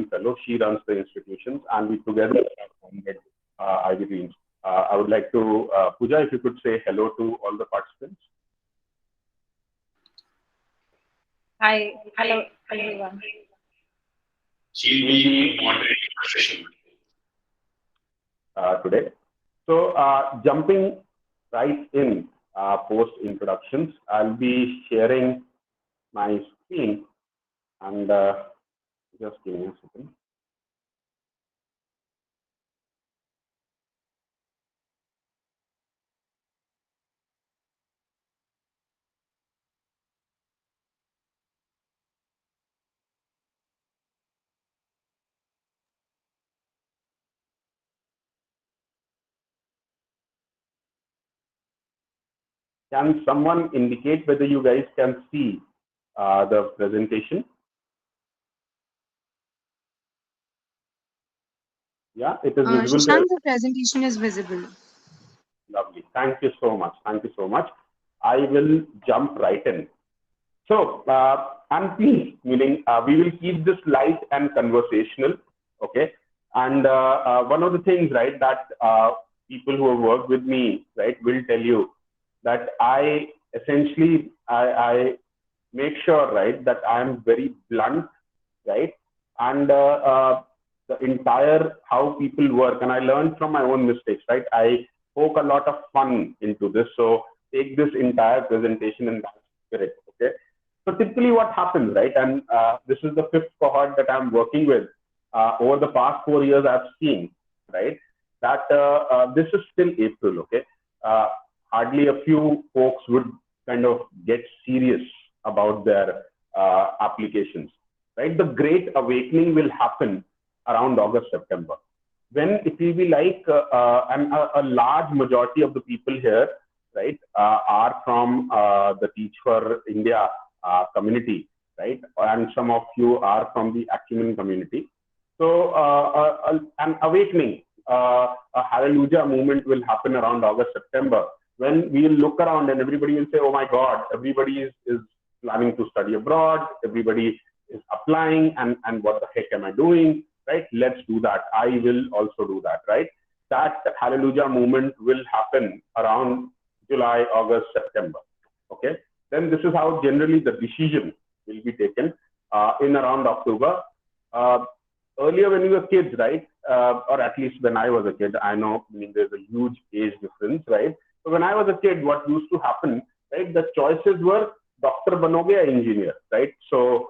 full-time fellow. She runs the institutions, and we together have founded IVYDreams. I would like to, Pooja, if you could say hello to all the participants. Hi, hello everyone. She'll be moderating the session today. So jumping right in post introductions, I'll be sharing my screen and just give me a second. Can someone indicate whether you guys can see the presentation? Yeah, it is visible. Shashank, the presentation is visible. Lovely. Thank you so much. Thank you so much. I will jump right in. So, and please, meaning we will keep this light and conversational, okay? And one of the things, right, that people who have worked with me, right, will tell you that I essentially, I make sure, right, that I am very blunt, right? And the entire how people work, and I learned from my own mistakes, right? I poke a lot of fun into this. So take this entire presentation in that spirit, okay? So typically what happens, right? And this is the 5th cohort that I'm working with. Over the past 4 years, I've seen, right, that this is still April, okay? Hardly a few folks would kind of get serious about their applications, right? The great awakening will happen around August, September, when it will be like, and a large majority of the people here, right, are from the Teach for India community, right? And some of you are from the Acumen community. So an awakening, a hallelujah movement will happen around August, September, when we will look around and everybody will say, oh my God, everybody is planning to study abroad, everybody is applying, and what the heck am I doing, right? Let's do that. I will also do that, right? That hallelujah movement will happen around July, August, September, okay? Then this is how generally the decision will be taken in around October. Earlier when we were kids, right, or at least when I was a kid, I know, I mean, there's a huge age difference, right? So when I was a kid, what used to happen, right, the choices were doctor banoge or engineer, right? So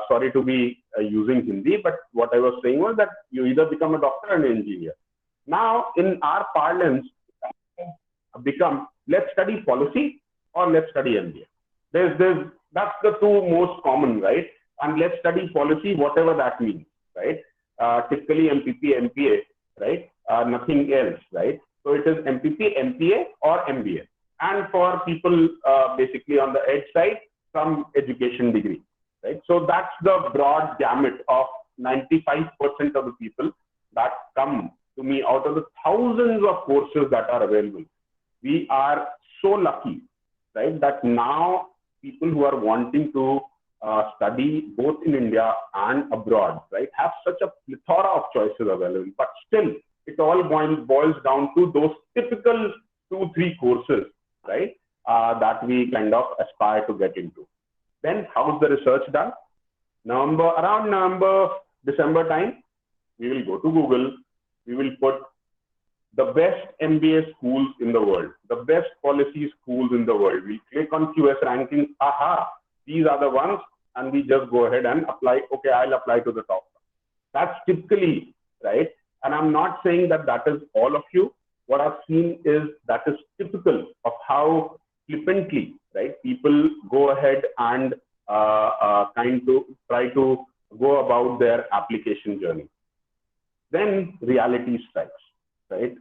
sorry to be using Hindi, but what I was saying was that you either become a doctor or an engineer. Now in our parlance, become let's study policy or let's study MBA. That's the two most common, right? And let's study policy, whatever that means, right? Typically MPP, MPA, right? Nothing else, right? So it is MPP, MPA or MBA. And for people basically on the edge side, some education degree, right? So that's the broad gamut of 95% of the people that come to me out of the thousands of courses that are available. We are so lucky, right, that now people who are wanting to study both in India and abroad, right, have such a plethora of choices available. But still, it all boils down to those typical 2-3 courses, right, that we kind of aspire to get into. Then how's the research done? Around November, December time, we will go to Google. We will put the best MBA schools in the world, the best policy schools in the world. We click on QS rankings. Aha, these are the ones, and we just go ahead and apply. Okay, I'll apply to the top. That's typically, right? And I'm not saying that that is all of you. What I've seen is that is typical of how flippantly, right, people go ahead and try to go about their application journey. Then reality strikes, right?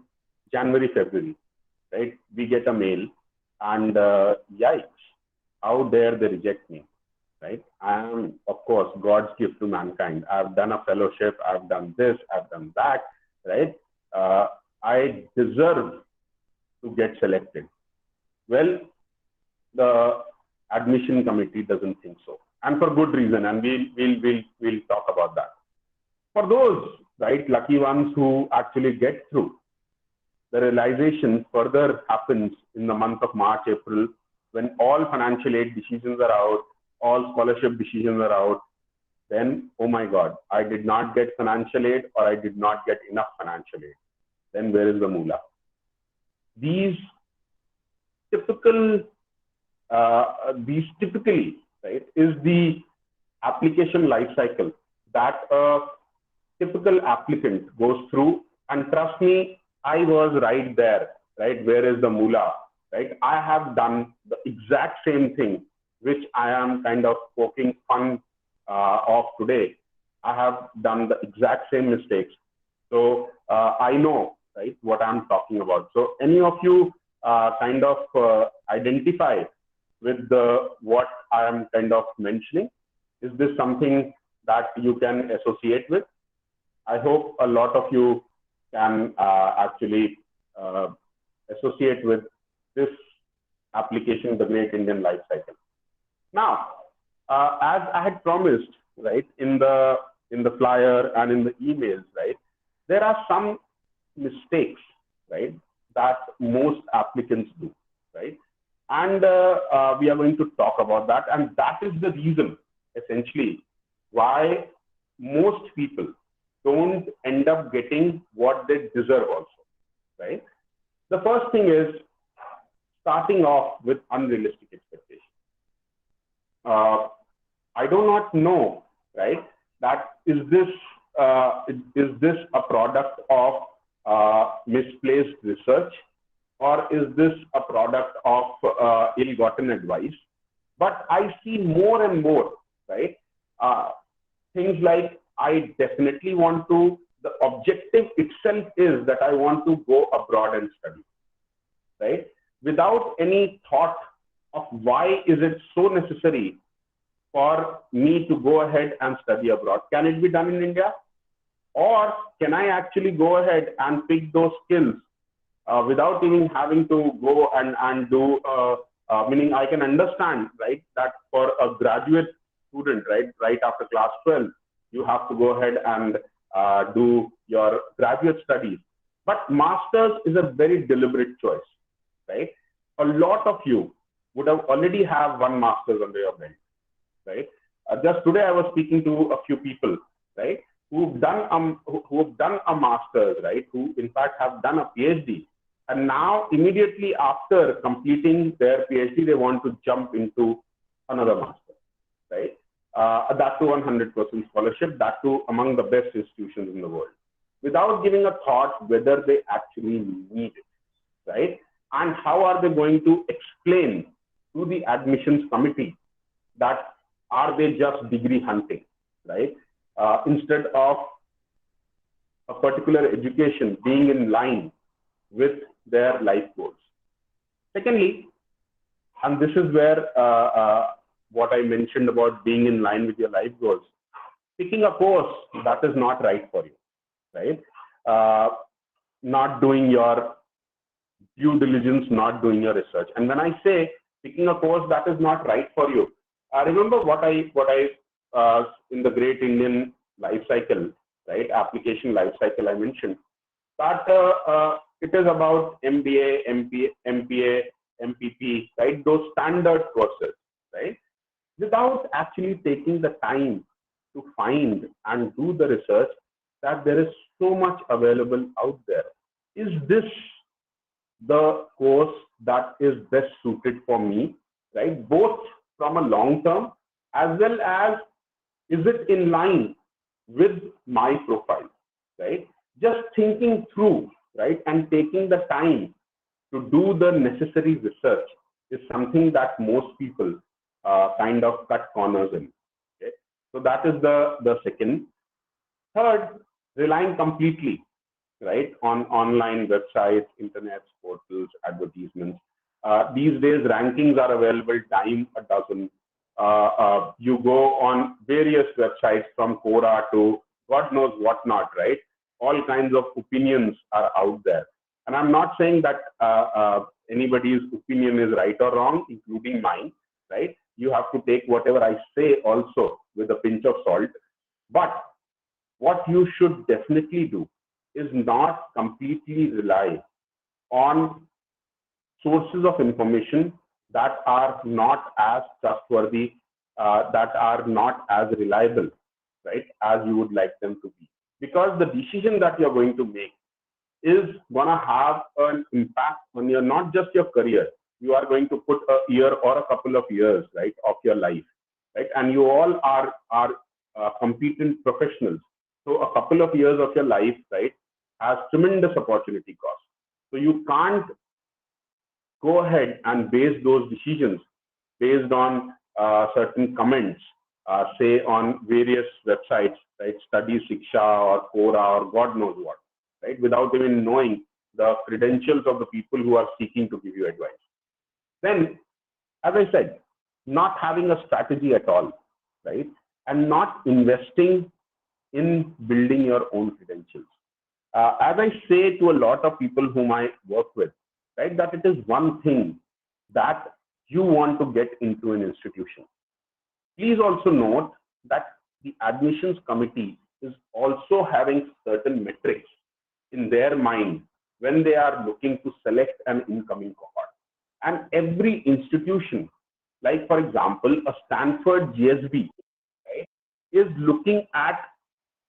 January, February, right? We get a mail and yikes, how dare they reject me, right? I am, of course, God's gift to mankind. I've done a fellowship, I've done this, I've done that, right? I deserve to get selected. Well, the admission committee doesn't think so, and for good reason, and we'll talk about that. For those, right, lucky ones who actually get through, the realization further happens in the month of March, April, when all financial aid decisions are out, all scholarship decisions are out. Then, oh my God, I did not get financial aid, or I did not get enough financial aid. Then where is the moolah? These typically, right, is the application life cycle that a typical applicant goes through. And trust me, I was right there, right? Where is the moolah, right? I have done the exact same thing, which I am kind of poking fun of today. I have done the exact same mistakes. So I know, right, what I'm talking about. So any of you kind of identify with what I am kind of mentioning? Is this something that you can associate with? I hope a lot of you can actually associate with this application, the Great Indian Life Cycle. Now, as I had promised, right, in the flyer and in the emails, right, there are some mistakes, right, that most applicants do, right, and we are going to talk about that, and that is the reason, essentially, why most people don't end up getting what they deserve also, right? The first thing is starting off with unrealistic expectations. I do not know, right, that is this a product of misplaced research, or is this a product of ill-gotten advice? But I see more and more, right, things like, I definitely want to, the objective itself is that I want to go abroad and study, right? Without any thought of why is it so necessary for me to go ahead and study abroad. Can it be done in India? Or can I actually go ahead and pick those skills without even having to go and do, meaning I can understand, right, that for a graduate student, right after class 12, you have to go ahead and do your graduate studies. But master's is a very deliberate choice, right? A lot of you would have already have one master's under your belt, right? Just today I was speaking to a few people, right, who've done a master's, right, who in fact have done a PhD, and now immediately after completing their PhD, they want to jump into another master, right? That to 100% scholarship, that to among the best institutions in the world, without giving a thought whether they actually need it, right? And how are they going to explain to the admissions committee that are they just degree hunting, right? Instead of a particular education being in line with their life goals. Secondly, and this is where what I mentioned about being in line with your life goals, picking a course that is not right for you, right? Not doing your due diligence, not doing your research. And when I say picking a course that is not right for you, remember what I in the Great Indian Life Cycle, right, application life cycle, I mentioned that it is about MBA, MPA, MPP, right, those standard courses, right, without actually taking the time to find and do the research that there is so much available out there. Is this the course that is best suited for me, right? Both from a long term as well as is it in line with my profile, right? Just thinking through, right, and taking the time to do the necessary research is something that most people kind of cut corners in. Okay, so that is the second. Third, relying completely, right, on online websites, internet portals, advertisements. These days, rankings are available dime a dozen. You go on various websites from Quora to God knows what not, right? All kinds of opinions are out there. And I'm not saying that anybody's opinion is right or wrong, including mine, right? You have to take whatever I say also with a pinch of salt. But what you should definitely do is not completely rely on sources of information that are not as trustworthy, that are not as reliable, right, as you would like them to be. Because the decision that you're going to make is going to have an impact on your, not just your career. You are going to put a year or a couple of years, right, of your life, right? And you all are competent professionals. So a couple of years of your life, right, has tremendous opportunity cost. So you can't go ahead and base those decisions based on certain comments, say on various websites, right, Study Shiksha or Quora or God knows what, right, without even knowing the credentials of the people who are seeking to give you advice. Then, as I said, not having a strategy at all, right, and not investing in building your own credentials. As I say to a lot of people whom I work with, right, that it is one thing that you want to get into an institution. Please also note that the admissions committee is also having certain metrics in their mind when they are looking to select an incoming cohort. And every institution, like for example, a Stanford GSB, right, is looking at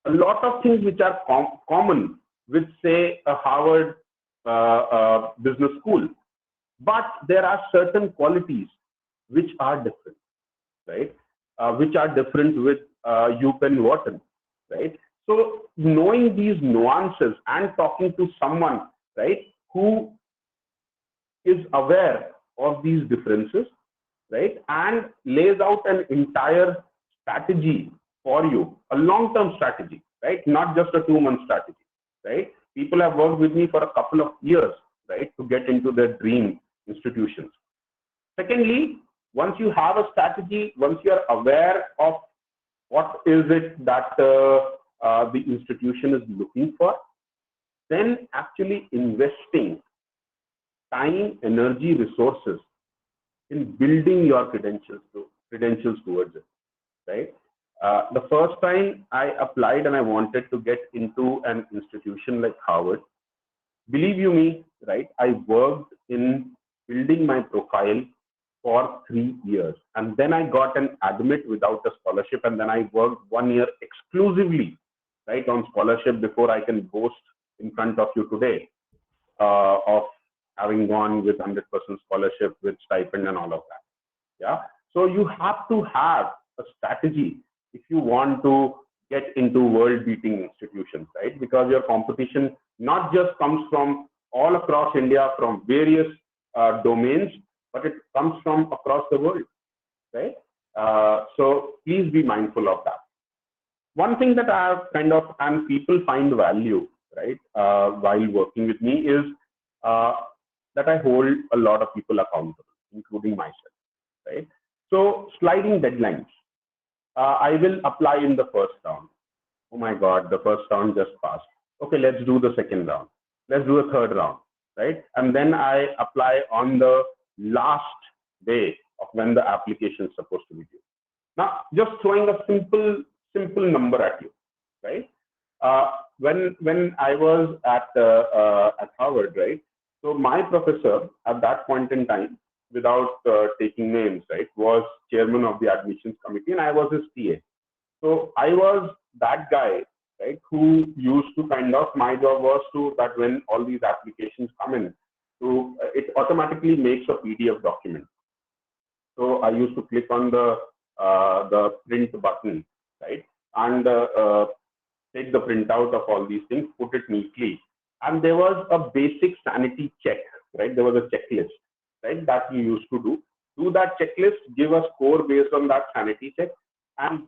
a lot of things which are common with, say, a Harvard business school. But there are certain qualities which are different, right? Which are different with UPenn Wharton, right? So knowing these nuances and talking to someone, right, who is aware of these differences, right, and lays out an entire strategy for you, a long-term strategy, right, not just a 2-month strategy, right? People have worked with me for a couple of years, right, to get into their dream institutions. Secondly, once you have a strategy, once you are aware of what is it that the institution is looking for, then actually investing time, energy, resources in building your credentials towards it, right? The first time I applied and I wanted to get into an institution like Harvard, believe you me, right, I worked in building my profile for 3 years. And then I got an admit without a scholarship. And then I worked 1 year exclusively, right, on scholarship before I can boast in front of you today of having gone with 100% scholarship with stipend and all of that. Yeah. So you have to have a strategy if you want to get into world beating institutions, right? Because your competition not just comes from all across India, from various domains, but it comes from across the world, right? So please be mindful of that. One thing that I have kind of, and people find value, right, while working with me is that I hold a lot of people accountable, including myself, right? So sliding deadlines. I will apply in the first round. Oh my God, the first round just passed. Okay, let's do the second round. Let's do a third round, right? And then I apply on the last day of when the application is supposed to be due. Now, just throwing a simple number at you, right? When I was at Harvard, right? So my professor at that point in time, without taking names, right, was chairman of the admissions committee, and I was his TA. So I was that guy, right, who used to kind of, my job was to, that when all these applications come in, to it automatically makes a PDF document. So I used to click on the print button, right, and take the printout of all these things, put it neatly. And there was a basic sanity check, right? There was a checklist, right, that we used to do. Do that checklist, give a score based on that sanity check, and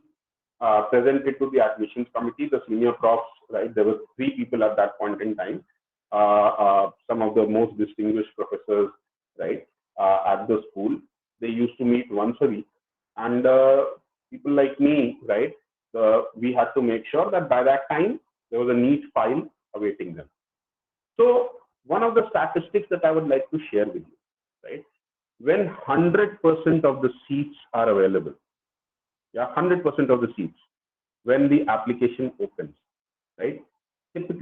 present it to the admissions committee, the senior profs, right? There were 3 people at that point in time, some of the most distinguished professors, right, at the school. They used to meet once a week, and people like me, right, we had to make sure that by that time there was a neat file awaiting them. So one of the statistics that I would like to share with you, right, when 100% of the seats are available, yeah, 100% of the seats, when the application opens,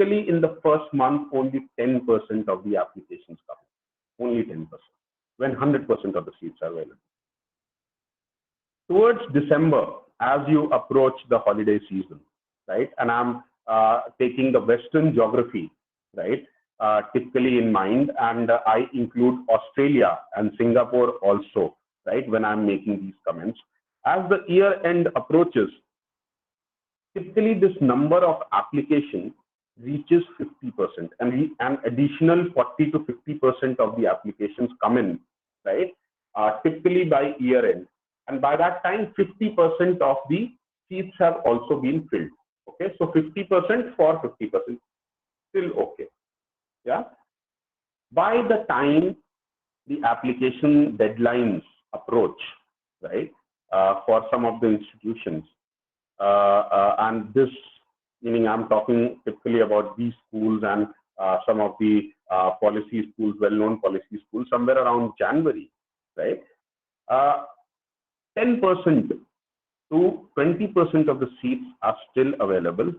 typically in the first month, only 10% of the applications come. Only 10%, when 100% of the seats are available. Towards December, as you approach the holiday season, right? And I'm taking the Western geography, right? Typically in mind, and I include Australia and Singapore also, right? When I'm making these comments. As the year end approaches, typically this number of applications reaches 50%, and an additional 40 to 50% of the applications come in, right? Typically by year end. And by that time, 50% of the seats have also been filled. Okay, so 50% for 50%, still okay. Yeah. By the time the application deadlines approach, right, for some of the institutions, and this, meaning I'm talking typically about these schools and some of the policy schools, well-known policy schools, somewhere around January, right? 10% to 20% of the seats are still available,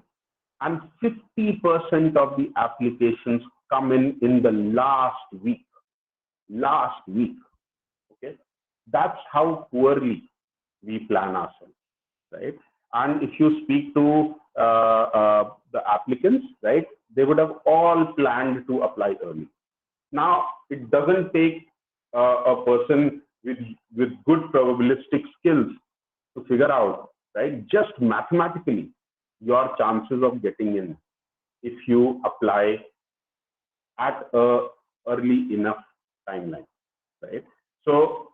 and 50% of the applications come in the last week. Okay, that's how poorly we plan ourselves, right? And if you speak to the applicants, right, they would have all planned to apply early. Now, it doesn't take a person with good probabilistic skills to figure out, right, just mathematically, your chances of getting in if you apply at a early enough timeline, right? So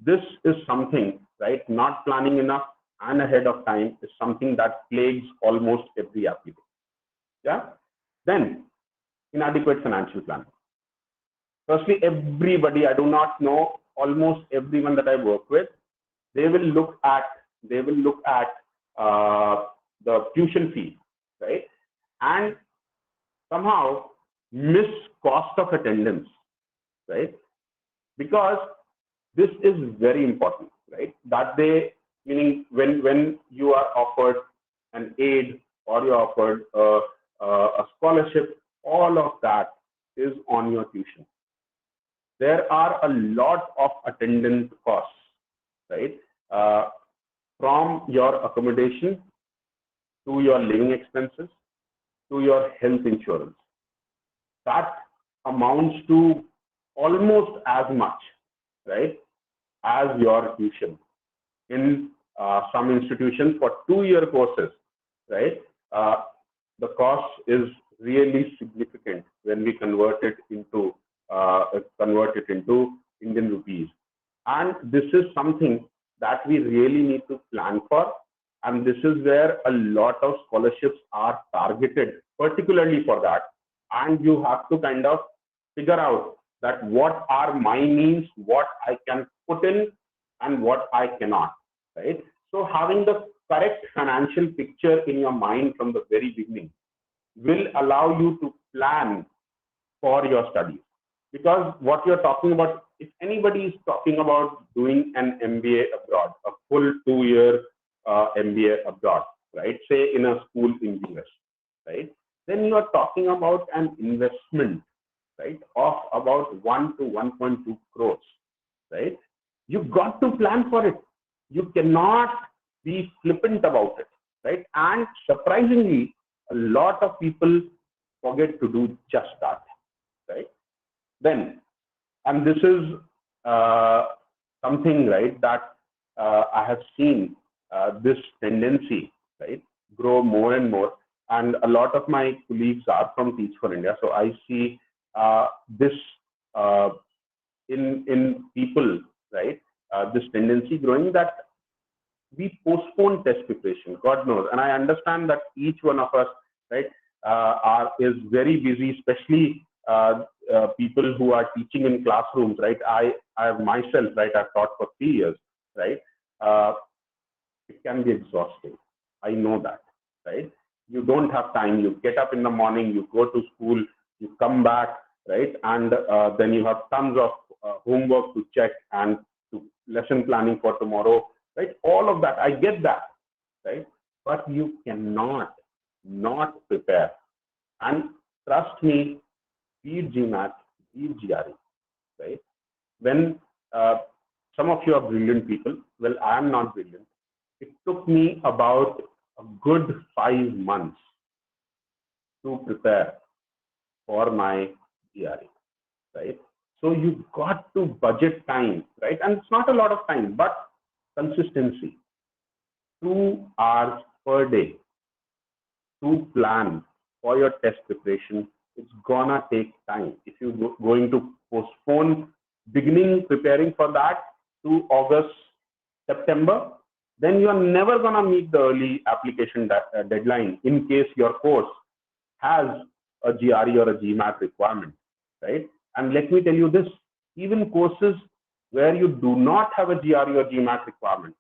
this is something, right, not planning enough and ahead of time is something that plagues almost every applicant. Yeah. Then inadequate financial planning. Firstly, everybody, I do not know, almost everyone that I work with, they will look at the tuition fee, right, and somehow miss cost of attendance, right? Because this is very important, right? That they, meaning when you are offered an aid or you're offered a scholarship, all of that is on your tuition. There are a lot of attendance costs, right? From your accommodation to your living expenses to your health insurance. That amounts to almost as much, right, as your tuition. In some institutions for 2-year courses, right, the cost is really significant when we convert it into Indian rupees. And this is something that we really need to plan for. And this is where a lot of scholarships are targeted, particularly for that. And you have to kind of figure out that what are my means, what I can put in, and what I cannot, right? So having the correct financial picture in your mind from the very beginning will allow you to plan for your studies. Because what you're talking about, if anybody is talking about doing an MBA abroad, a full 2-year MBA abroad, right, say in a school in the US, right, then you are talking about an investment, right, of about 1 to 1.2 crores, right? You've got to plan for it. You cannot be flippant about it, right? And surprisingly, a lot of people forget to do just that, right? Then, and this is something, right, that I have seen this tendency, right, grow more and more. And a lot of my colleagues are from Teach for India. So I see this in people, right, this tendency growing that we postpone test preparation, God knows. And I understand that each one of us, right, is very busy, especially people who are teaching in classrooms, right? I have myself, right, I've taught for 3 years, right? It can be exhausting. I know that, right? You don't have time. You get up in the morning, you go to school, you come back, right? And then you have tons of homework to check and to lesson planning for tomorrow, right? All of that, I get that, right? But you cannot not prepare. And trust me, be it GMAT, be it GRE, right? When some of you are brilliant people, well, I am not brilliant. It took me about a good 5 months to prepare for my GRE, right? So you got to budget time, right? And it's not a lot of time, but consistency. 2 hours per day to plan for your test preparation. It's gonna take time. If you're going to postpone beginning preparing for that to August, September, then you are never gonna meet the early application deadline in case your course has a GRE or a GMAT requirement, right? And let me tell you this, even courses where you do not have a GRE or GMAT requirement,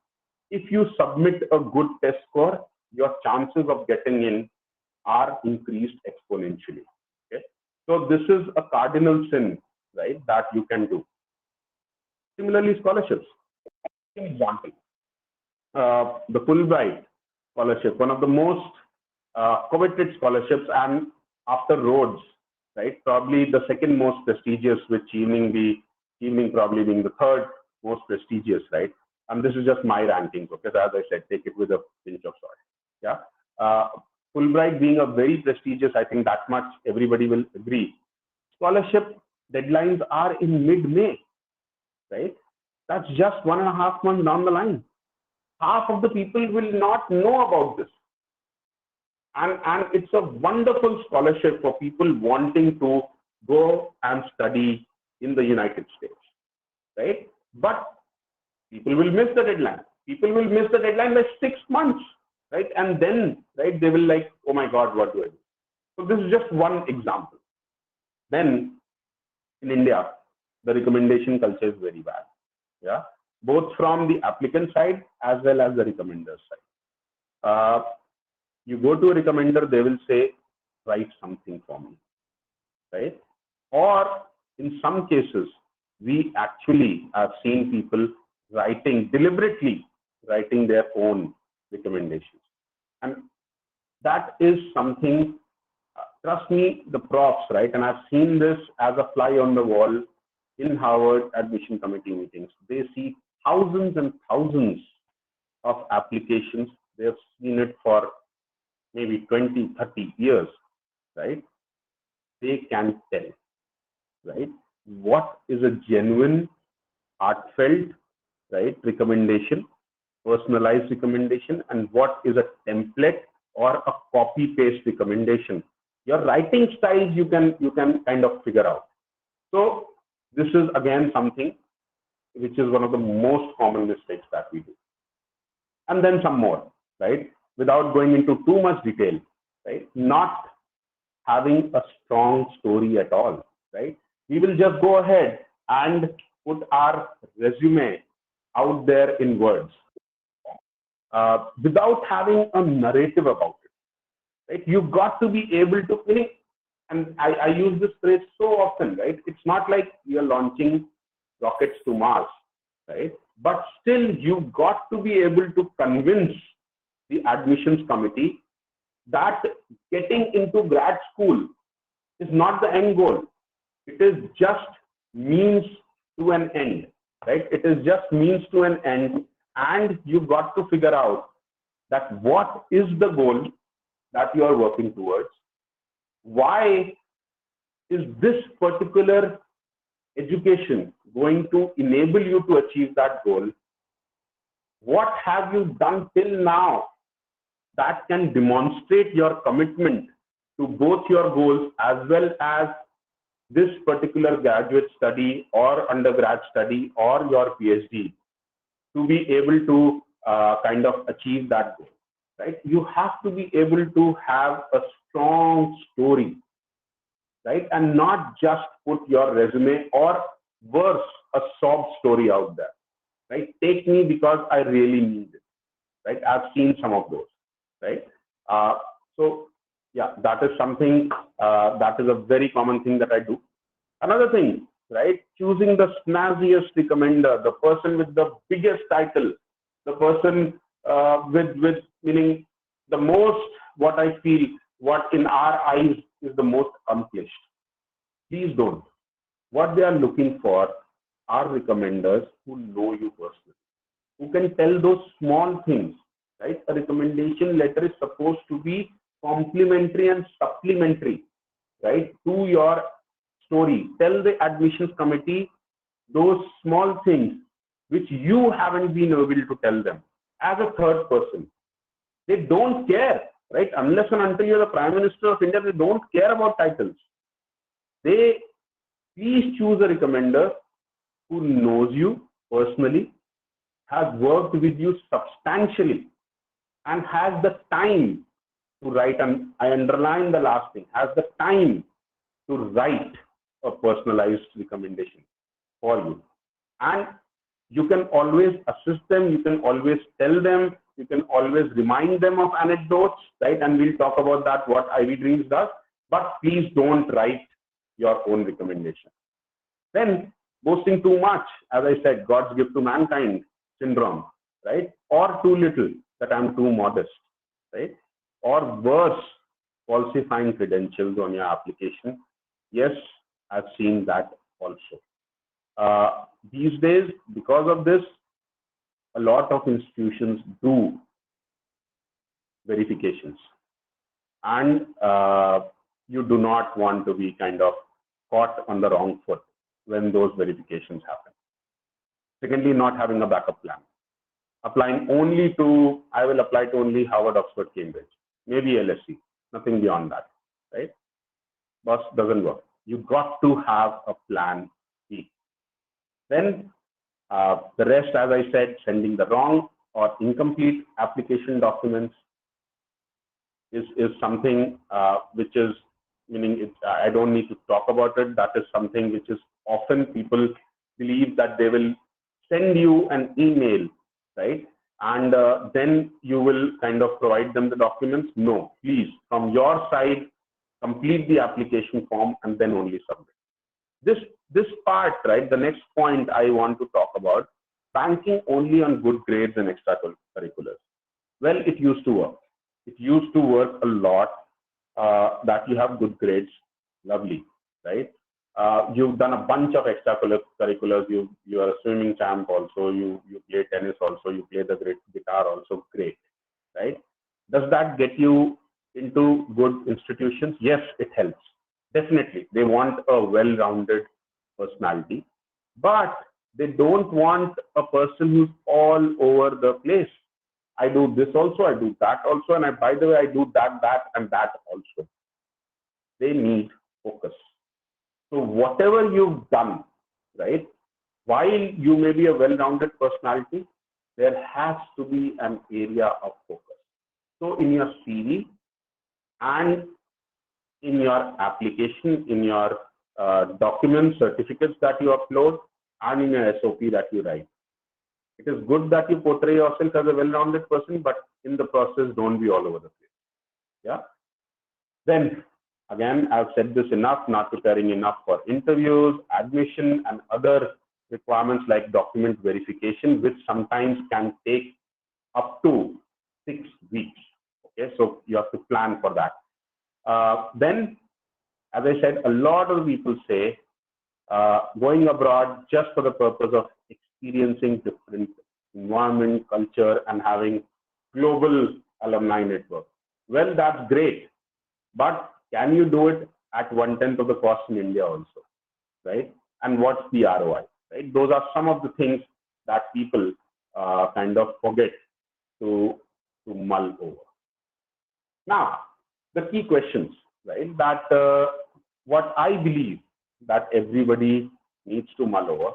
if you submit a good test score, your chances of getting in are increased exponentially. Okay, so this is a cardinal sin, right, that you can do. Similarly, scholarships. An example, the Fulbright Scholarship, one of the most coveted scholarships, and after Rhodes, right, probably the second most prestigious, with Chevening probably being the third most prestigious, right? And this is just my rankings, okay? So as I said, take it with a pinch of salt. Yeah, Fulbright being a very prestigious, I think that much everybody will agree. Scholarship deadlines are in mid-May, right? That's just 1.5 months down the line. Half of the people will not know about this. And it's a wonderful scholarship for people wanting to go and study in the United States, right? But people will miss the deadline. People will miss the deadline by 6 months, right? And then, right, they will like, oh my God, what do I do? So this is just one example. Then in India, the recommendation culture is very bad. Yeah, both from the applicant side as well as the recommender side. You go to a recommender, they will say, write something for me, right? Or in some cases, we actually have seen people deliberately writing their own recommendations. And that is something, trust me, the profs, right? And I've seen this as a fly on the wall in Harvard admission committee meetings. They see thousands and thousands of applications. They've seen it for maybe 20, 30 years, right? They can tell, right, what is a genuine, heartfelt, right, recommendation, personalized recommendation, and what is a template or a copy-paste recommendation. Your writing styles you can kind of figure out. So this is again something which is one of the most common mistakes that we do. And then some more, right? Without going into too much detail, right? Not having a strong story at all, right? We will just go ahead and put our resume out there in words without having a narrative about it, right? You've got to be able to, and I use this phrase so often, right? It's not like you're launching rockets to Mars, right? But still, you've got to be able to convince the admissions committee that getting into grad school is not the end goal. It is just means to an end, right? It is just means to an end, and you've got to figure out that what is the goal that you are working towards. Why is this particular education going to enable you to achieve that goal? What have you done till now that can demonstrate your commitment to both your goals as well as this particular graduate study or undergrad study or your PhD, to be able to kind of achieve that goal, right? You have to be able to have a strong story, right? And not just put your resume or worse, a sob story out there, right? Take me because I really need it, right? I've seen some of those, right? So yeah, that is something that is a very common thing that I do. Another thing, right? Choosing the snazziest recommender, the person with the biggest title, the person with meaning the most, what I feel, what in our eyes is the most accomplished. Please don't. What they are looking for are recommenders who know you personally, who can tell those small things, right? A recommendation letter is supposed to be complementary and supplementary, right, to your story. Tell the admissions committee those small things which you haven't been able to tell them as a third person. They don't care, right? Unless and until you're the Prime Minister of India, they don't care about titles. They please choose a recommender who knows you personally, has worked with you substantially, and has the time to write, and I underline the last thing, has the time to write a personalized recommendation for you. And you can always assist them, you can always tell them, you can always remind them of anecdotes, right? And we'll talk about that, what IVYDreams does, but please don't write your own recommendation. Then boasting too much, as I said, God's gift to mankind syndrome, right? Or too little, that I'm too modest, right? Or worse, falsifying credentials on your application. Yes, I've seen that also. These days, because of this, a lot of institutions do verifications, and you do not want to be kind of caught on the wrong foot when those verifications happen. Secondly, not having a backup plan. Applying only to, I will apply to only Harvard, Oxford, Cambridge, maybe LSE, nothing beyond that, right? But doesn't work. You got to have a plan B. Then the rest, as I said, sending the wrong or incomplete application documents is something which is, meaning I don't need to talk about it. That is something which is often people believe that they will send you an email, right? And then you will kind of provide them the documents. No, please, from your side, complete the application form and then only submit. This part, right, the next point I want to talk about, banking only on good grades and extracurriculars. Well, it used to work. It used to work a lot that you have good grades, lovely, right? You've done a bunch of extracurriculars. You are a swimming champ also. You play tennis also. You play the great guitar also. Great, right? Does that get you into good institutions? Yes, it helps. Definitely, they want a well-rounded personality, but they don't want a person who's all over the place. I do this also, I do that also, and by the way, I do that, and that also. They need focus. So whatever you've done, right, while you may be a well-rounded personality, there has to be an area of focus. So in your CV and in your application, in your documents, certificates that you upload, and in your SOP that you write, it is good that you portray yourself as a well-rounded person, but in the process, don't be all over the place. Yeah. Then again, I've said this enough, not preparing enough for interviews, admission, and other requirements like document verification, which sometimes can take up to 6 weeks. Okay, so you have to plan for that. Then, as I said, a lot of people say going abroad just for the purpose of experiencing different environment, culture, and having global alumni network. Well, that's great, but can you do it at 1/10 of the cost in India also, right? And what's the ROI, right? Those are some of the things that people kind of forget to mull over. Now, the key questions, right? That what I believe that everybody needs to mull over,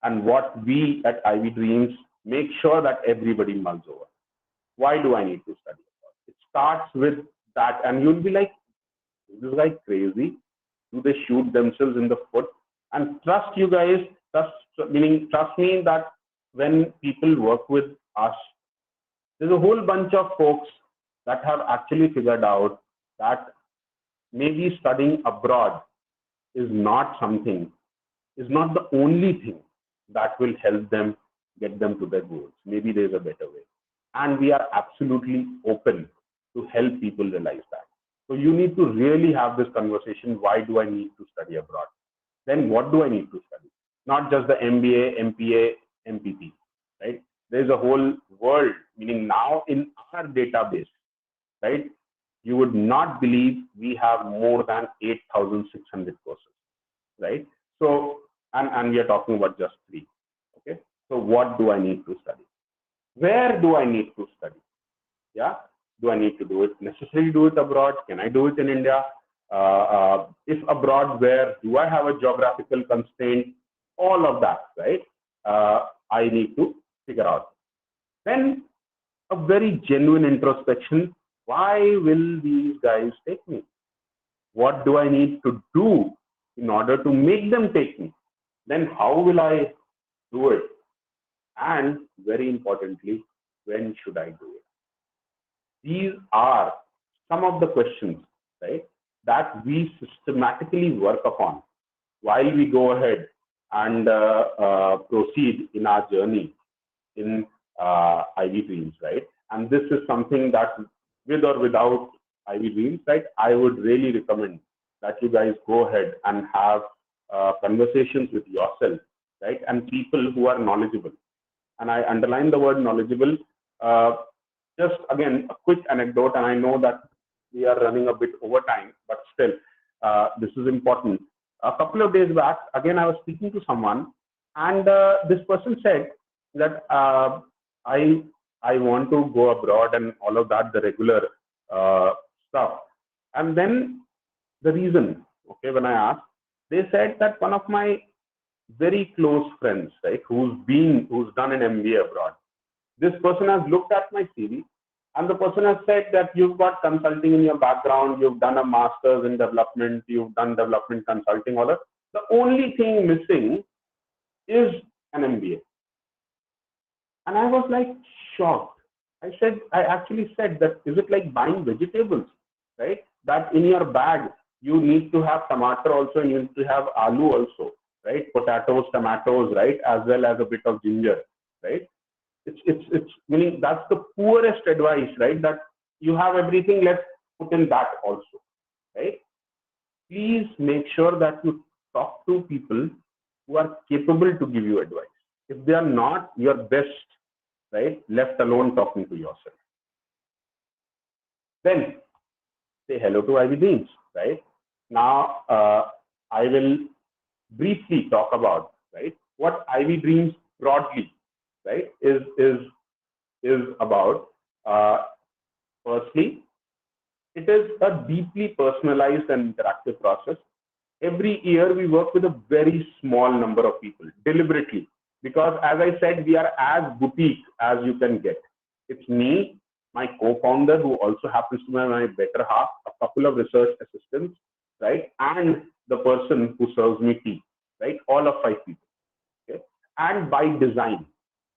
and what we at IVYDreams make sure that everybody mulls over. Why do I need to study? It starts with that, and you'll be like, this is like crazy. Do they shoot themselves in the foot? And trust you guys, trust me that when people work with us, there's a whole bunch of folks that have actually figured out that maybe studying abroad is not the only thing that will help them get them to their goals. Maybe there's a better way. And we are absolutely open to help people realize that. So you need to really have this conversation. Why do I need to study abroad? Then what do I need to study? Not just the MBA, MPA, MPP, right? There's a whole world, meaning now in our database, right? You would not believe we have more than 8,600 courses, right? So, and we are talking about just 3, okay? So what do I need to study? Where do I need to study? Yeah, do I need to do it necessarily do it abroad? Can I do it in India? If abroad, where? Do I have a geographical constraint? All of that, right? I need to figure out. Then a very genuine introspection. Why will these guys take me? What do I need to do in order to make them take me? Then how will I do it? And very importantly, when should I do it? These are some of the questions, right, that we systematically work upon while we go ahead and proceed in our journey in IVYDreams, right? And this is something that, with or without IVYDreams, right, I would really recommend that you guys go ahead and have conversations with yourself, right, and people who are knowledgeable. And I underline the word knowledgeable. Just again, a quick anecdote, and I know that we are running a bit over time, but still, this is important. A couple of days back, again, I was speaking to someone, and this person said that I want to go abroad and all of that, the regular stuff. And then the reason, okay, when I asked, they said that one of my very close friends, right, who's done an MBA abroad, this person has looked at my CV, and the person has said that you've got consulting in your background, you've done a master's in development, you've done development consulting, all that. The only thing missing is an MBA. And I was like shocked. I actually said that, is it like buying vegetables, right? That in your bag, you need to have tomato also, and you need to have aloo also, right? Potatoes, tomatoes, right? As well as a bit of ginger, right? It's meaning that's the poorest advice, right? That you have everything, let's put in that also, right? Please make sure that you talk to people who are capable to give you advice. If they are not your best, right, left alone talking to yourself. Then say hello to IVYDreams, right? Now I will briefly talk about, right, what IVYDreams broadly, right, is about. Firstly, it is a deeply personalized and interactive process. Every year we work with a very small number of people deliberately, because as I said, we are as boutique as you can get. It's me, my co-founder, who also happens to be my better half, a couple of research assistants, right, and the person who serves me tea, right, all of 5 people. Okay, and by design,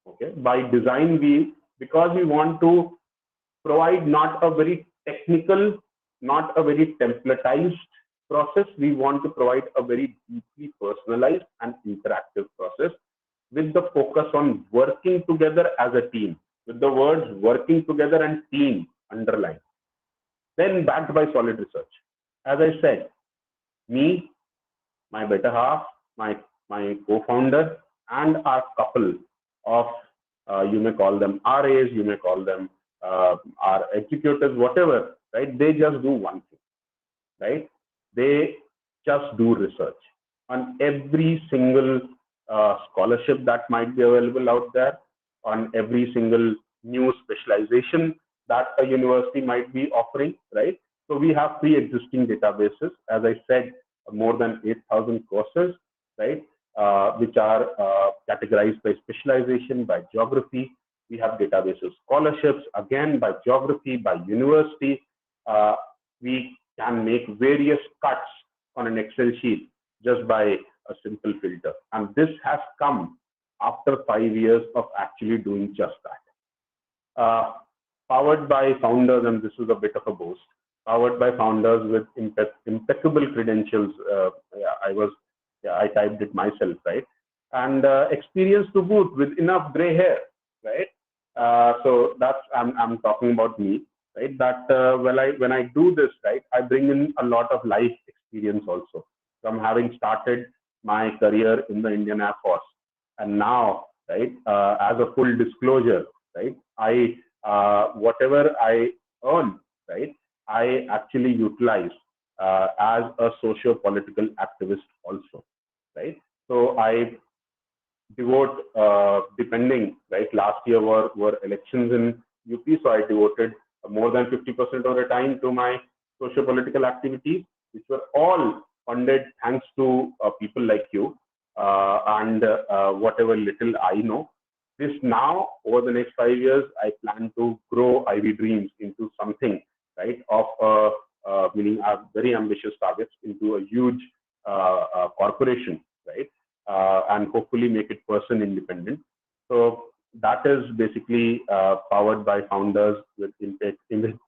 okay, by design, because we want to provide not a very technical, not a very templatized process, we want to provide a very deeply personalized and interactive process with the focus on working together as a team, with the words working together and team underlined. Then backed by solid research. As I said, me, my better half, my co-founder, and our couple of, you may call them RAs, you may call them our executives, whatever, right? They just do one thing, right? They just do research on every single scholarship that might be available out there, on every single new specialization that a university might be offering, right? So we have pre-existing databases, as I said, more than 8,000 courses, right, which are categorized by specialization, by geography. We have databases, scholarships, again, by geography, by university. We can make various cuts on an Excel sheet just by a simple filter. And this has come after 5 years of actually doing just that. Powered by founders, and this is a bit of a boast, powered by founders with impeccable credentials. I typed it myself, right? And experience to boot with enough gray hair, right? So that's, I'm talking about me, right? That when I do this, right, I bring in a lot of life experience also from having started my career in the Indian Air Force, and now, right, as a full disclosure, right, I whatever I earn, right, I actually utilize as a socio-political activist also, right? So I devote, depending, right, last year were elections in UP, so I devoted more than 50% of the time to my socio-political activities, which were all funded thanks to people like you and whatever little I know. This now, over the next 5 years, I plan to grow IVYDreams into something, right, of meaning very ambitious targets into a huge corporation, right, and hopefully make it person independent. So that is basically powered by founders with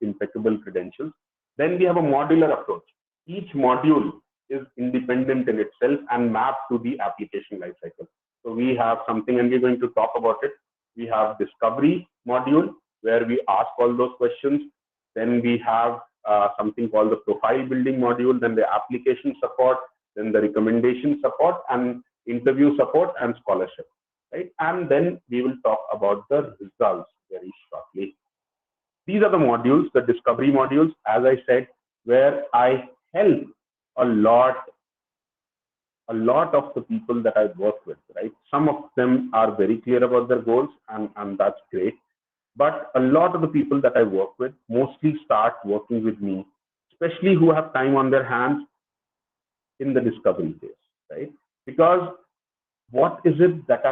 impeccable credentials. Then we have a modular approach. Each module is independent in itself and mapped to the application lifecycle. So we have something, and we're going to talk about it. We have discovery module where we ask all those questions. Then we have something called the profile building module, then the application support, then the recommendation support, and interview support and scholarship, right? And then we will talk about the results very shortly. These are the modules, the discovery modules, as I said, where I help a lot of the people that I work with, right? Some of them are very clear about their goals, and that's great. But a lot of the people that I work with mostly start working with me, especially who have time on their hands in the discovery phase, right? Because what is it that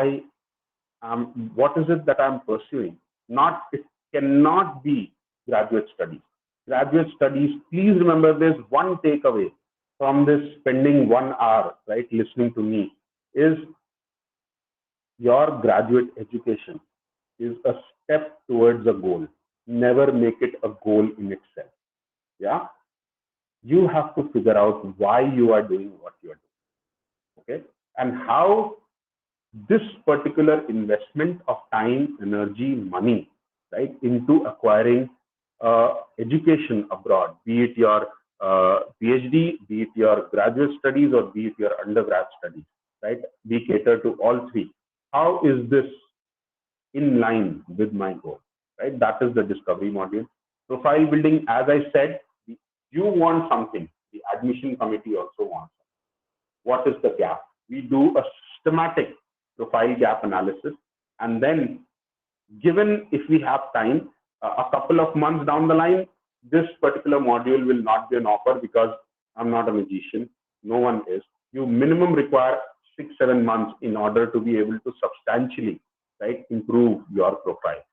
I'm pursuing? It cannot be graduate studies. Graduate studies, please remember, there's one takeaway from this spending 1 hour, right, listening to me, is your graduate education is a step towards a goal. Never make it a goal in itself. Yeah, you have to figure out why you are doing what you are doing, okay, and how this particular investment of time, energy, money, right, into acquiring education abroad, be it your PhD, be it your graduate studies, or be it your undergrad studies, right? We cater to all three. How is this in line with my goal, right? That is the discovery module. Profile building, as I said, you want something. The admission committee also wants something. What is the gap? We do a systematic profile gap analysis, and then, given if we have time, a couple of months down the line, this particular module will not be an offer because I'm not a magician. No one is. You minimum require 6-7 months in order to be able to substantially, right, improve your profile.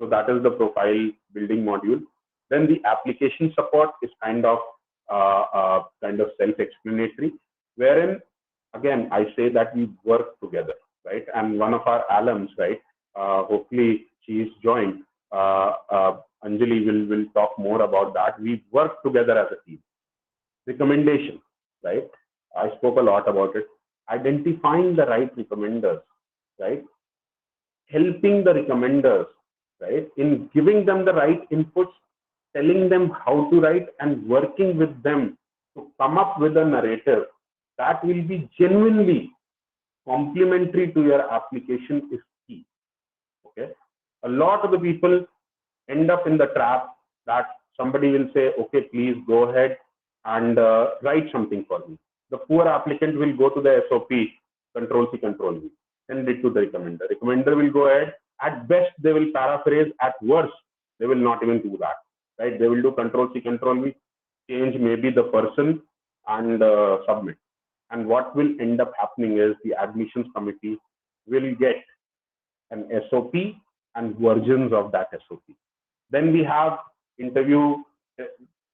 So that is the profile building module. Then the application support is kind of self-explanatory, wherein again I say that we work together, right? And one of our alums, right, hopefully she's joined. Anjali will talk more about that. We work together as a team. Recommendation, right? I spoke a lot about it. Identifying the right recommenders, right? Helping the recommenders, right, in giving them the right inputs, telling them how to write, and working with them to come up with a narrative that will be genuinely complementary to your application is key. Okay, a lot of the people end up in the trap that somebody will say, okay, please go ahead and write something for me. The poor applicant will go to the SOP, Control C, Control V, send it to the recommender. Recommender will go ahead. At best, they will paraphrase. At worst, they will not even do that. Right? They will do Control C, Control V, change maybe the person, and submit. And what will end up happening is the admissions committee will get an SOP and versions of that SOP. Then we have interview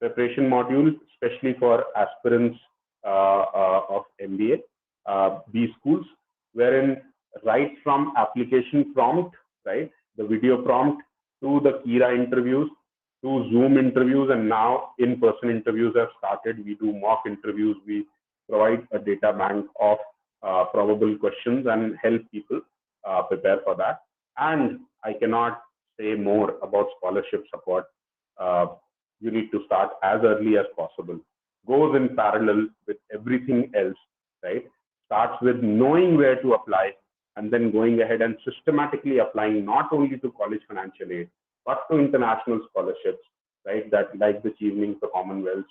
preparation module, especially for aspirants of MBA, B schools, wherein right from application prompt, right, the video prompt, to the Kira interviews, to Zoom interviews, and now in-person interviews have started. We do mock interviews. We provide a data bank of probable questions and help people prepare for that. And I cannot say more about scholarship support. you need to start as early as possible. Goes in parallel with everything else, right? Starts with knowing where to apply and then going ahead and systematically applying not only to college financial aid, but to international scholarships, right? That like the Chevening, the Commonwealth,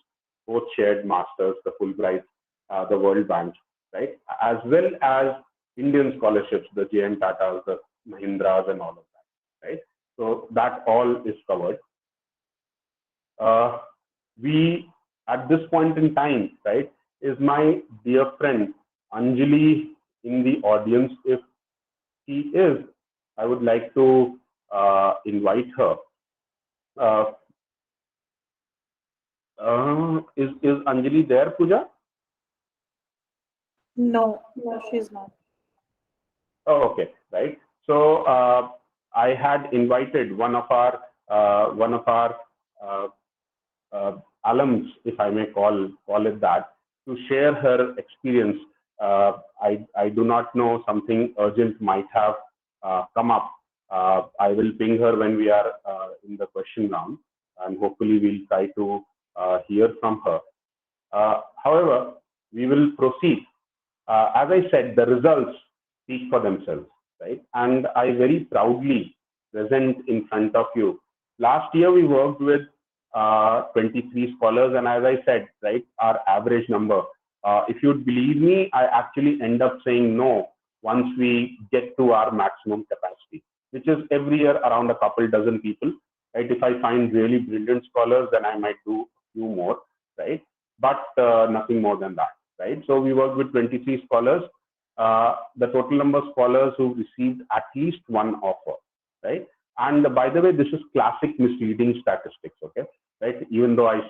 both shared masters, the Fulbright, the World Bank, right? As well as Indian scholarships, the JN Tatas, the Mahindras, and all of that, right? So that all is covered. We, at this point in time, right, is my dear friend Anjali in the audience? If she is, I would like to invite her. Is Anjali there, Pooja? No, she's not. Oh, okay, right. So I had invited one of our alums, if I may call it that, to share her experience. I do not know, something urgent might have come up. I will ping her when we are in the question round, and hopefully we'll try to hear from her. However, we will proceed. As I said, the results speak for themselves, right? And I very proudly present in front of you. Last year, we worked with 23 scholars, and as I said, right, our average number. If you'd believe me, I actually end up saying no once we get to our maximum capacity, which is every year around a couple dozen people, right? If I find really brilliant scholars, then I might do a few more, right? But nothing more than that, right? So we worked with 23 scholars. The total number of scholars who received at least one offer, right? And by the way, this is classic misleading statistics, okay? Right? Even though I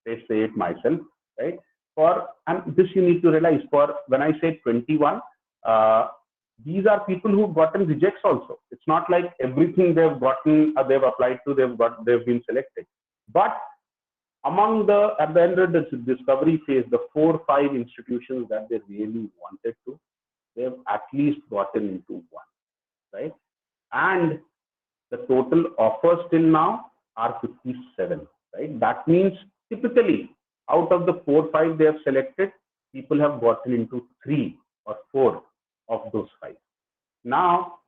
say it myself, right? And this you need to realize, for when I say 21, these are people who've gotten rejects also. It's not like everything they've gotten, they've applied to, they've been selected. But among at the end of the discovery phase, the 4 or 5 institutions that they really wanted to, they've at least gotten into one, right? And the total offers till now are 57, right? That means typically out of the 4 or 5 they have selected, people have gotten into 3 or 4 of those 5. Now,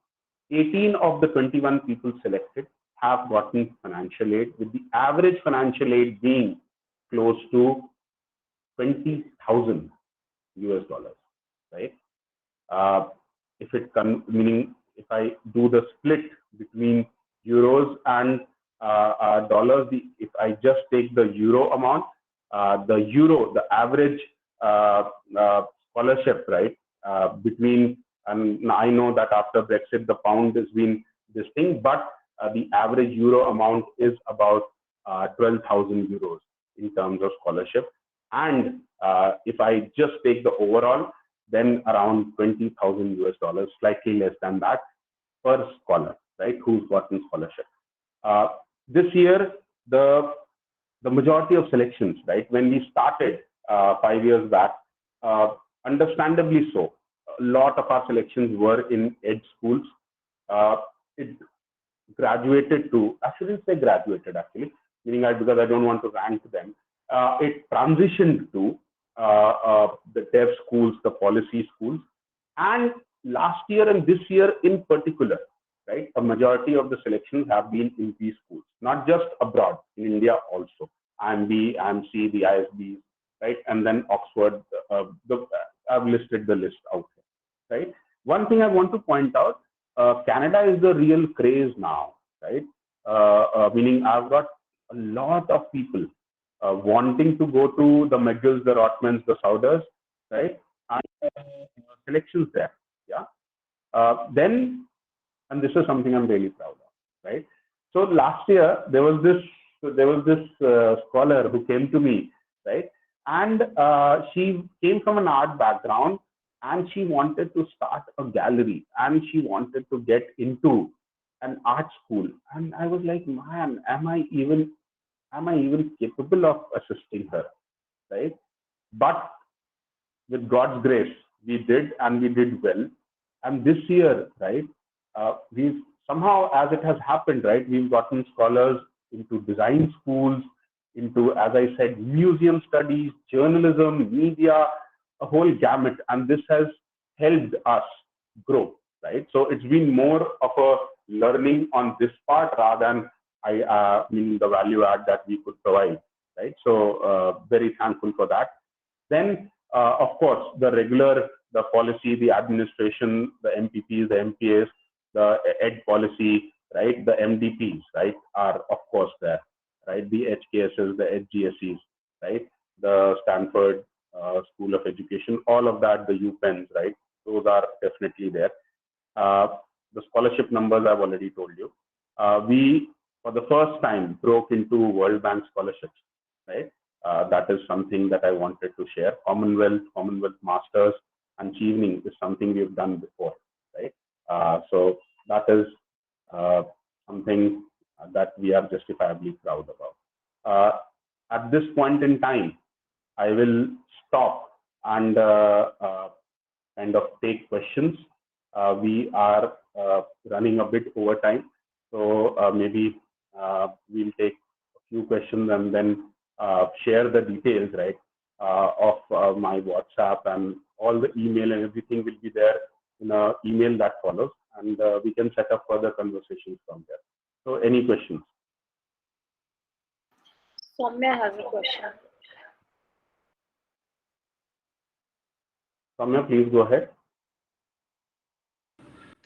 18 of the 21 people selected have gotten financial aid, with the average financial aid being close to 20,000 US dollars, right? Meaning if I do the split between euros and dollars, if I just take the euro amount, the average scholarship, right, between, and I know that after Brexit the pound has been this thing, but the average euro amount is about 12,000 euros in terms of scholarship. And if I just take the overall, then around 20,000 US dollars, slightly less than that per scholar, right, who's gotten scholarship. This year, the majority of selections, right, when we started 5 years back, understandably so, a lot of our selections were in ed schools. It graduated to, I shouldn't say graduated actually, meaning because I don't want to rank them. It transitioned to the dev schools, the policy schools, and last year and this year in particular, right, a majority of the selections have been in these schools, not just abroad, in India also, IMB, IMC, the ISBs, right, and then Oxford. I've listed the list out here, right. One thing I want to point out, Canada is the real craze now, right, meaning I've got a lot of people wanting to go to the McGills, the Rotmans, the Souders, right, and selections there, yeah. Then, and this is something I'm really proud of, right. So last year there was this scholar who came to me, right, and she came from an art background, and she wanted to start a gallery, and she wanted to get into an art school, and I was like, man, am I even capable of assisting her, right? But with God's grace, we did, and we did well. And this year, right, we've somehow, as it has happened, right, we've gotten scholars into design schools, into, as I said, museum studies, journalism, media, a whole gamut. And this has helped us grow, right? So it's been more of a learning on this part rather than the value add that we could provide, right? So very thankful for that. Then, of course, the policy, the administration, the MPPs, the MPAs, the ed policy, right? The MDPs, right, are of course there, right? The HKSs, the HGSEs, right? The Stanford School of Education, all of that, the UPenns, right? Those are definitely there. The scholarship numbers I've already told you. We, for the first time, broke into World Bank scholarships, right? That is something that I wanted to share. Commonwealth Masters, and Achieving is something we've done before, right? So that is something that we are justifiably proud about. At this point in time, I will stop and kind of take questions. We are running a bit over time, so maybe we'll take a few questions and then share the details, right, of my WhatsApp, and all the email and everything will be there in an email that follows, and we can set up further conversations from there. So any questions? Soumya has a question. Soumya, please go ahead.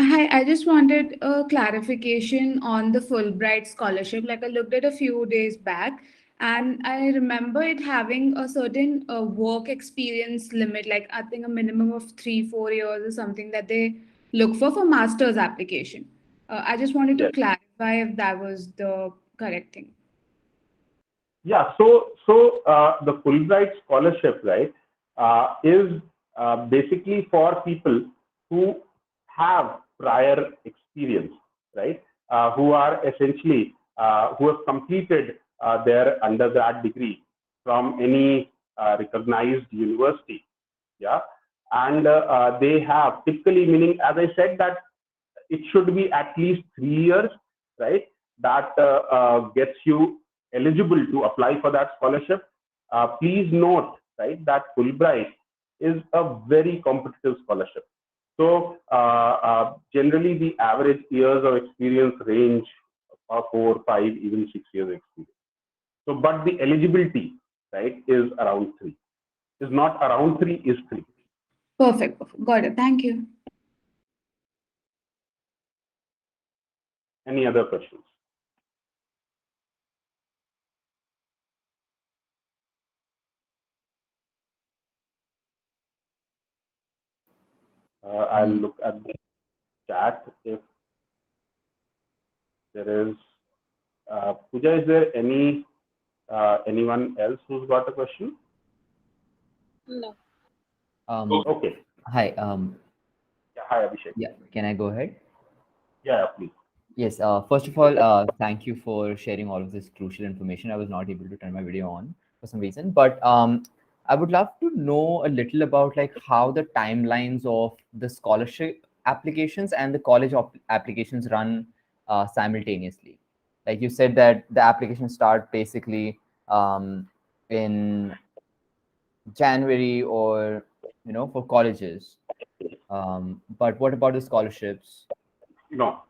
Hi, I just wanted a clarification on the Fulbright scholarship. Like I looked at a few days back, and I remember it having a certain work experience limit, like I think a minimum of 3-4 years or something that they look for master's application. I just wanted to Yes. clarify if that was the correct thing. Yeah, so the Fulbright scholarship, right, is basically for people who have prior experience, right, who are essentially who have completed their undergrad degree from any recognized university, yeah, and they have typically, meaning, as I said, that it should be at least 3 years, right, that gets you eligible to apply for that scholarship. Please note, right, that Fulbright is a very competitive scholarship. So generally, the average years of experience range 4, 5, even 6 years experience. So, but the eligibility, right, is around 3. Is not around 3, is 3. Perfect. Got it. Thank you. Any other questions? I'll look at the chat if there is. Pooja, is there anyone else who's got a question? No. Okay. Hi. Yeah, hi, Abhishek. Yeah. Can I go ahead? Yeah, please. Yes. First of all, thank you for sharing all of this crucial information. I was not able to turn my video on for some reason, but I would love to know a little about like how the timelines of the scholarship applications and the college applications run simultaneously. Like you said that the applications start basically in January or for colleges. But what about the scholarships? No.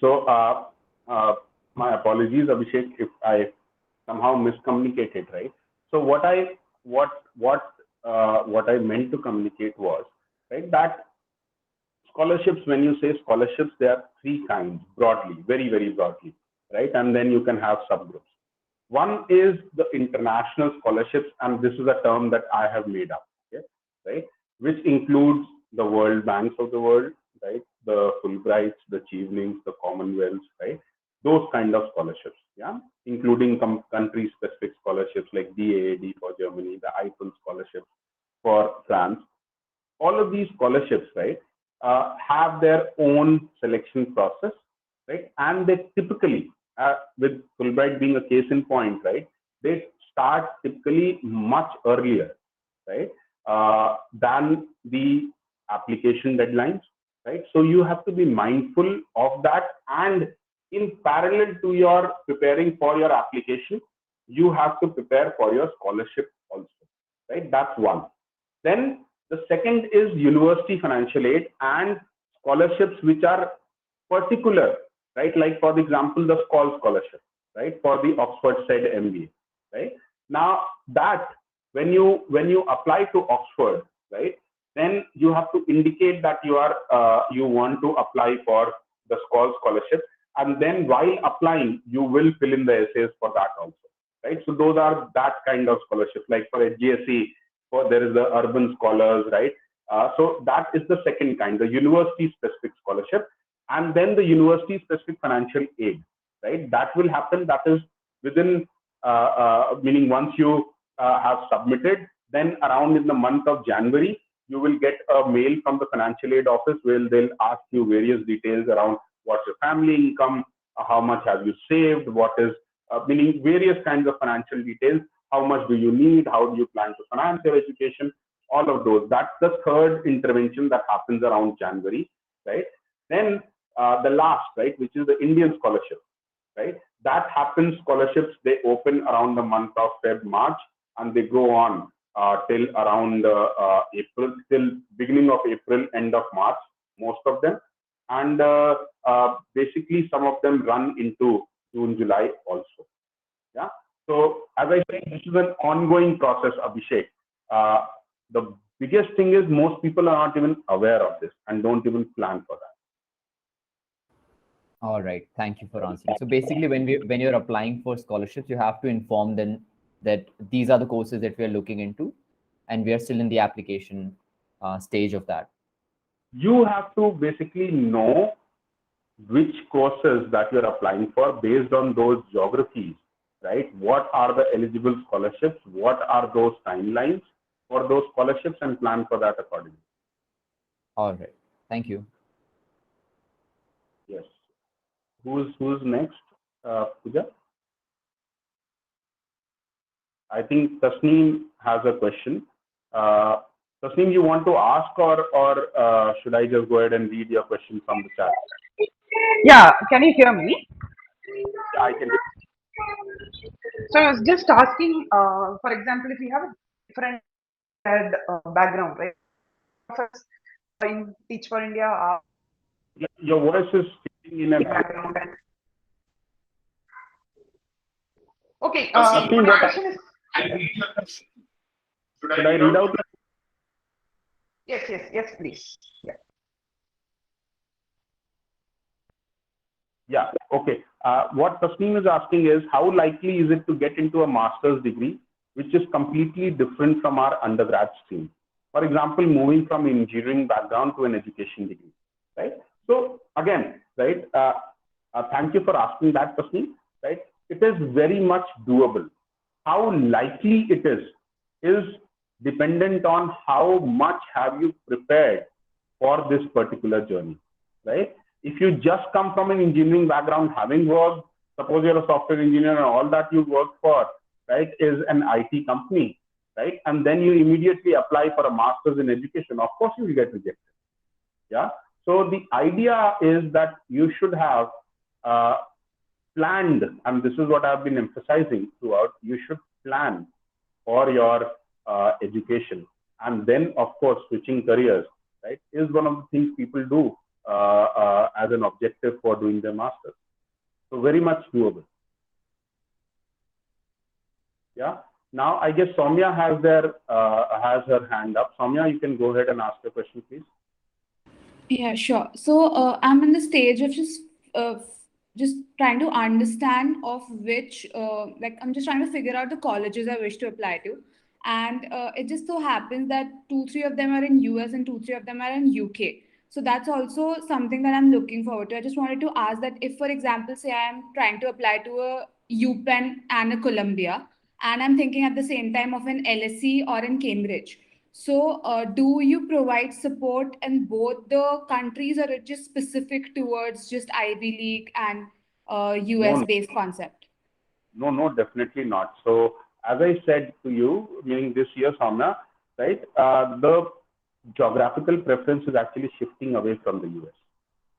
So my apologies, Abhishek, if I somehow miscommunicated, right? So what I meant to communicate was, right, that scholarships, when you say scholarships, there are 3 kinds broadly, very, very broadly, right? And then you can have subgroups. One is the international scholarships, and this is a term that I have made up, okay, right? Which includes the World Banks of the world, right? The Fulbrights, the Achievements, the Commonwealths, right? Those kind of scholarships, yeah, including country-specific scholarships like DAAD for Germany, the IPL scholarships for France. All of these scholarships, right, have their own selection process, right? And they typically, with Fulbright being a case in point, right, they start typically much earlier, right, than the application deadlines, right? So you have to be mindful of that, and in parallel to your preparing for your application, you have to prepare for your scholarship also, right? That's one. Then the second is university financial aid and scholarships which are particular, right? Like for example, the SCHOL scholarship, right? For the Oxford said MBA, right? Now that when you apply to Oxford, right, then you have to indicate that you want to apply for the SCHOL scholarship, and then while applying, you will fill in the essays for that also, right? So those are that kind of scholarship. Like for HGSE, there is the Urban Scholars, right? So that is the second kind, the university-specific scholarship, and then the university-specific financial aid, right? That will happen. That is within, meaning once you have submitted, then around in the month of January, you will get a mail from the financial aid office where they'll ask you various details around what's your family income, how much have you saved, what is, meaning various kinds of financial details, how much do you need, how do you plan to finance your education, all of those. That's the third intervention that happens around January, right? Then the last, right, which is the Indian scholarship, right? That happens, scholarships, they open around the month of Feb, March, and they go on till around April, till beginning of April, end of March, most of them. And basically some of them run into June, July also. Yeah. So as I said, this is an ongoing process, Abhishek. The biggest thing is most people are not even aware of this and don't even plan for that. All right, thank you for answering. So basically, when you're applying for scholarships, you have to inform them that these are the courses that we are looking into, and we are still in the application stage of that. You have to basically know which courses that you're applying for based on those geographies, right? What are the eligible scholarships? What are those timelines for those scholarships, and plan for that accordingly. All right, thank you. Yes. Who's next? Pooja? I think Tasneem has a question. Tasneem, you want to ask, or should I just go ahead and read your question from the chat? Yeah, can you hear me? Yeah, I can. So I was just asking, for example, if you have a different background, right? In Teach for India, Your voice is sitting in an background. Okay, Tasneem, my question is. I'll read your question. Should I read out? Yes, please. Yeah. Yeah, okay. What Tasneem is asking is, how likely is it to get into a master's degree, which is completely different from our undergrad stream? For example, moving from engineering background to an education degree, right? So again, right, thank you for asking that, Tasneem, right? It is very much doable. How likely it is dependent on how much have you prepared for this particular journey, right? If you just come from an engineering background, having worked, suppose you're a software engineer and all that you work for, right, is an IT company, right? And then you immediately apply for a master's in education, of course you will get rejected. Yeah. So the idea is that you should have planned, and this is what I've been emphasizing throughout, you should plan for your education. And then, of course, switching careers, right, is one of the things people do as an objective for doing their master's. So very much doable. Yeah. Now, I guess Soumya has her hand up. Soumya, you can go ahead and ask your question, please. Yeah, sure. So I'm in the stage of just trying to understand of which, like I'm just trying to figure out the colleges I wish to apply to. And it just so happens that 2-3 of them are in US and 2-3 of them are in UK. So that's also something that I'm looking forward to. I just wanted to ask that if, for example, say I am trying to apply to a UPenn and a Columbia, and I'm thinking at the same time of an LSE or in Cambridge. So do you provide support in both the countries, or it just specific towards just Ivy League and US-based concept? No, definitely not. So as I said to you, meaning this year, Soumya, right, the geographical preference is actually shifting away from the US,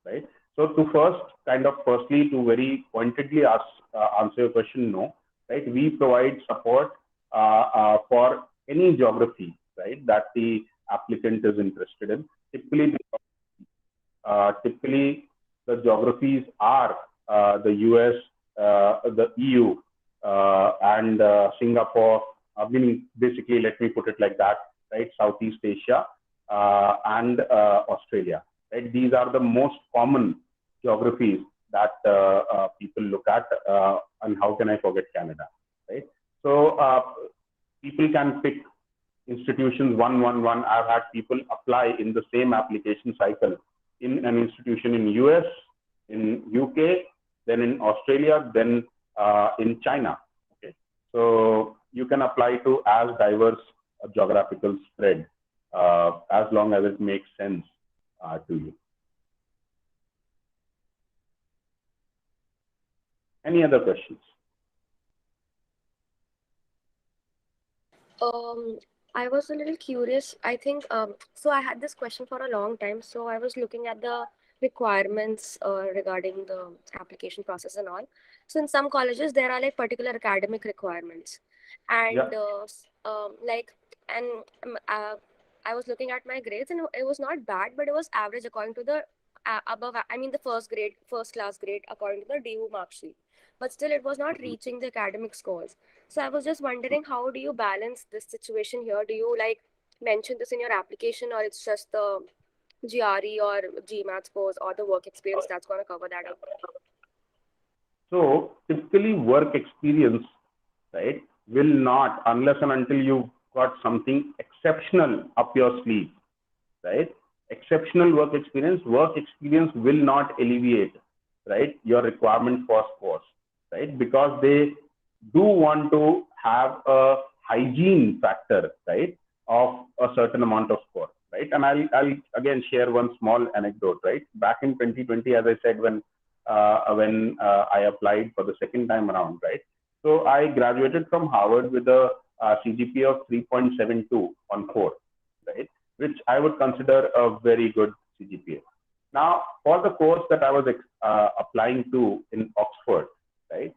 right? So to firstly, to very pointedly answer your question, no, right? We provide support for any geography, right, that the applicant is interested in. Typically, the geographies are the US, the EU, and Singapore. Meaning, basically, let me put it like that, right? Southeast Asia and Australia, right? These are the most common geographies that people look at. And how can I forget Canada, right? So people can pick institutions one. I've had people apply in the same application cycle in an institution in US, in UK, then in Australia, then in China. Okay, so you can apply to as diverse a geographical spread as long as it makes sense to you. Any other questions? I was a little curious. I think so. I had this question for a long time. So I was looking at the requirements regarding the application process and all. So in some colleges there are like particular academic requirements, and like and I was looking at my grades and it was not bad, but it was average according to the above. I mean the first class grade according to the DU mark sheet. But still, it was not reaching the academic scores. So I was just wondering, how do you balance this situation here? Do you like mention this in your application, or it's just the GRE or GMAT scores or the work experience that's going to cover that up? So typically work experience, right, will not, unless and until you've got something exceptional up your sleeve, right? Exceptional work experience will not alleviate, right, your requirement for scores, right? Because they do want to have a hygiene factor, right, of a certain amount of score, right? And I'll again share one small anecdote, right? Back in 2020, as I said, when I applied for the second time around, right? So I graduated from Harvard with a CGPA of 3.72 on 4, right? Which I would consider a very good CGPA. Now, for the course that I was applying to in Oxford, right?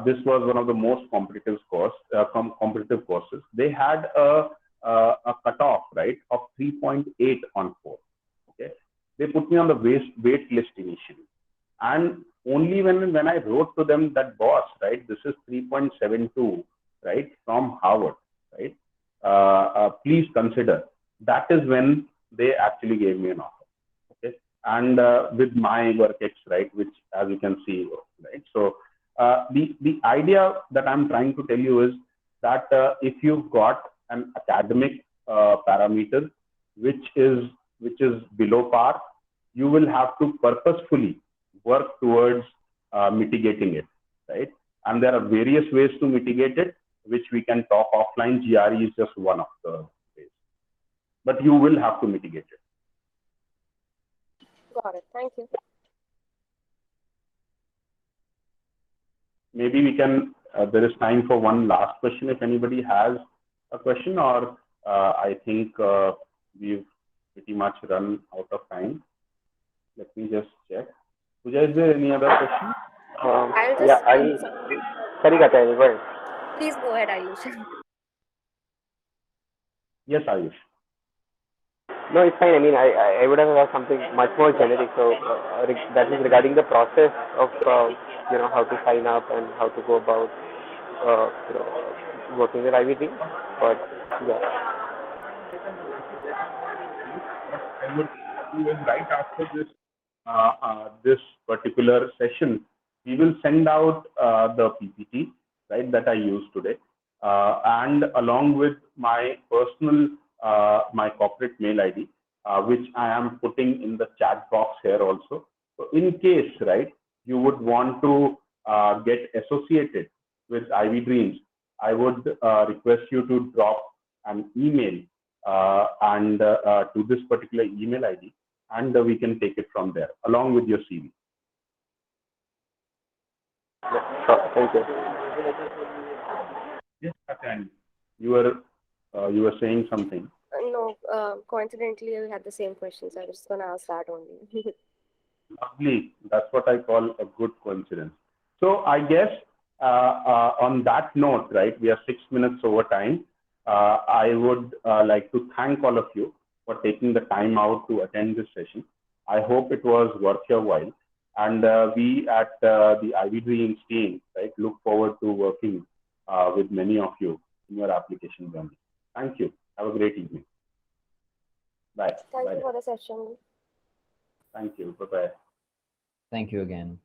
This was one of the most competitive courses. They had a cutoff, right, of 3.8 on 4. Okay, they put me on the wait list initially, and only when I wrote to them that, boss, right, this is 3.72, right, from Harvard, right, please consider. That is when they actually gave me an offer. Okay, and with my work ex, right, which as you can see, right. So the idea that I'm trying to tell you is that if you've got an academic parameter which is below par, you will have to purposefully work towards mitigating it, right? And there are various ways to mitigate it, which we can talk offline. GRE is just one of the ways, but you will have to mitigate it. Got it. Thank you. Maybe we can, there is time for one last question if anybody has a question, or I think we've pretty much run out of time. Let me just check. Pooja, is there any other question? Sorry, go ahead. Please go ahead, Ayush. Yes, Ayush. No, it's fine. I mean, I would have asked something much more generic. So that is regarding the process of how to sign up and how to go about working with IVDreams. But yeah. I would do is right after this particular session, we will send out the PPT, right, that I used today, and along with my personal, my corporate mail ID, which I am putting in the chat box here also. So in case, right, you would want to get associated with IVDreams, I would request you to drop an email and to this particular email ID, and we can take it from there along with your CV. Yeah, sure. Thank you. Yes, Katyan, you were saying something. No, coincidentally, we had the same questions. I was just going to ask that only. Lovely. That's what I call a good coincidence. So I guess on that note, right, we are 6 minutes over time. I would like to thank all of you for taking the time out to attend this session. I hope it was worth your while. And we at the IVYDreams team, right, look forward to working with many of you in your application journey. Thank you. Have a great evening. Bye. Thank Bye. you for the session. Thank you. Bye-bye. Thank you again.